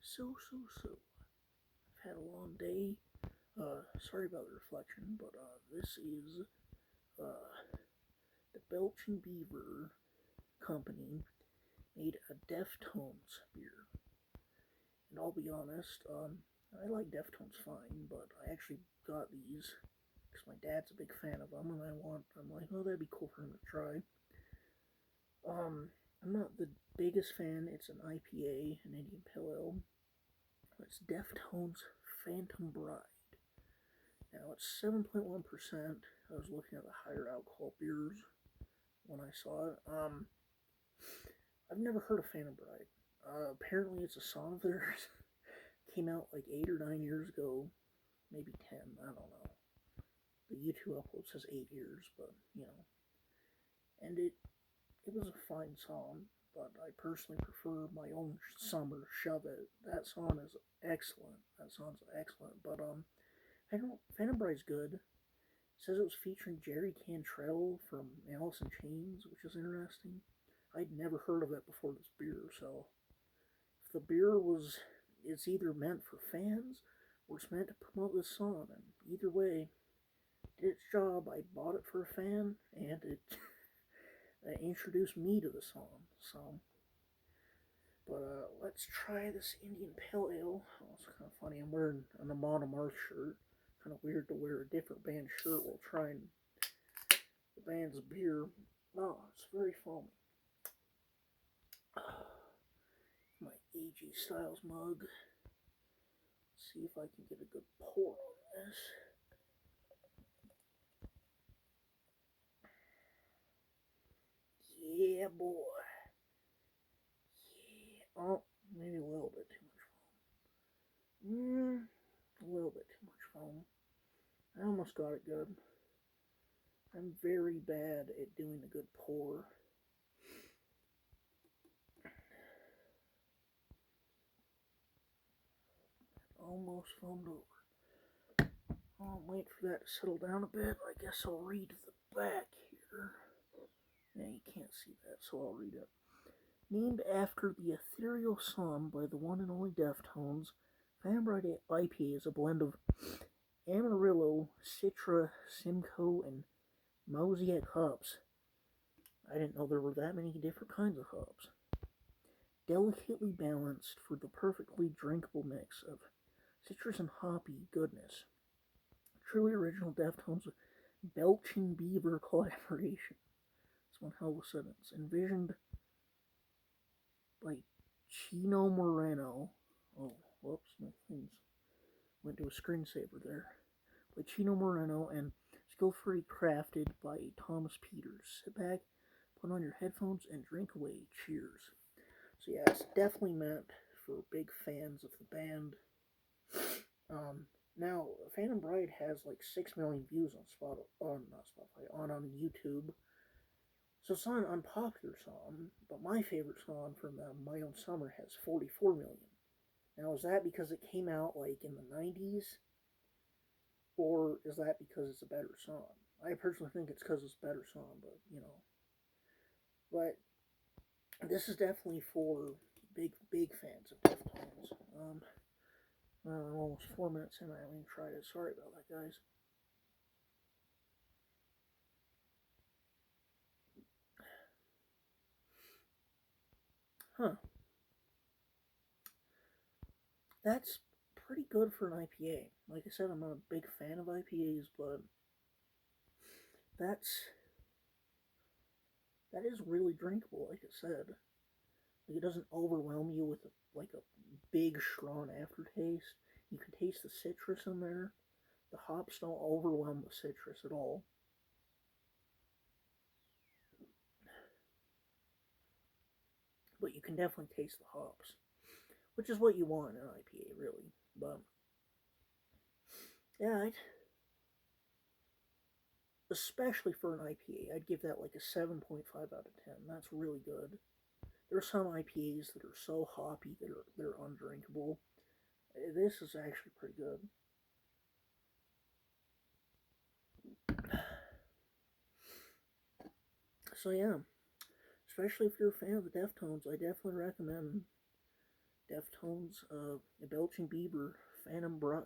So. I've had a long day. Sorry about the reflection, but this is uh, the Belching Beaver company made a Deftones beer. And I'll be honest, I like Deftones fine, but I actually got these because my dad's a big fan of them, and I'm like, oh, that'd be cool for him to try. I'm not the biggest fan. It's an IPA, an Indian Pale Ale. It's Deftones Phantom Bride. Now it's 7.1%. I was looking at the higher alcohol beers when I saw it. I've never heard of Phantom Bride. Apparently it's a song of theirs. Came out like 8 or 9 years ago, maybe 10. I don't know. The YouTube upload says 8 years, but you know. And it was a fine song, but I personally prefer my own Summer Shove It. That song is excellent. That song's excellent. But Phantom Bride's good. It says it was featuring Jerry Cantrell from Alice in Chains, which is interesting. I'd never heard of it before this beer, so if the beer it's either meant for fans or it's meant to promote this song, and either way, did its job. I bought it for a fan, and it introduced me to the song. So, but let's try this Indian Pale Ale. Oh, it's kind of funny. I'm wearing an Amon Amarth shirt. Kind of weird to wear a different band shirt while trying the band's beer. Oh, it's very foamy. My AG Styles mug. Let's see if I can get a good pour on this. Yeah, boy. Yeah. Oh, maybe a little bit too much foam. A little bit too much foam. I almost got it good. I'm very bad at doing a good pour. Almost foamed over. I'll wait for that to settle down a bit. I guess I'll read the back here. Yeah, you can't see that, so I'll read it. Named after the ethereal song by the one and only Deftones, Phantom Bride IPA is a blend of Amarillo, Citra, Simcoe, and Mosaic hops. I didn't know there were that many different kinds of hops. Delicately balanced for the perfectly drinkable mix of citrus and hoppy goodness. Truly original Deftones Belching Beaver collaboration. It's one hell of a sentence. Envisioned by Chino Moreno. Oh, whoops, my things went to a screensaver there. By Chino Moreno and skillfully crafted by Thomas Peters. Sit back, put on your headphones, and drink away. Cheers. So yeah, it's definitely meant for big fans of the band. Now, Phantom Bride has like 6 million views on YouTube. So it's not an unpopular song, but my favorite song from them, My Own Summer, has 44 million. Now, is that because it came out like in the 90s? Or is that because it's a better song? I personally think it's because it's a better song, but you know. But this is definitely for big fans of Deftones. I'm almost 4 minutes in. I haven't even tried it. Sorry about that, guys. Huh. That's pretty good for an IPA. Like I said, I'm not a big fan of IPAs, but that is really drinkable. Like I said, like it doesn't overwhelm you with a big strong aftertaste. You can taste the citrus in there. The hops don't overwhelm the citrus at all. But you can definitely taste the hops, which is what you want in an IPA, really. But yeah, especially for an IPA, I'd give that like a 7.5 out of 10. That's really good. There are some IPAs that are so hoppy that they're undrinkable. This is actually pretty good. So yeah, especially if you're a fan of the Deftones, I definitely recommend Deftones, the Belching Beaver, Phantom Bride.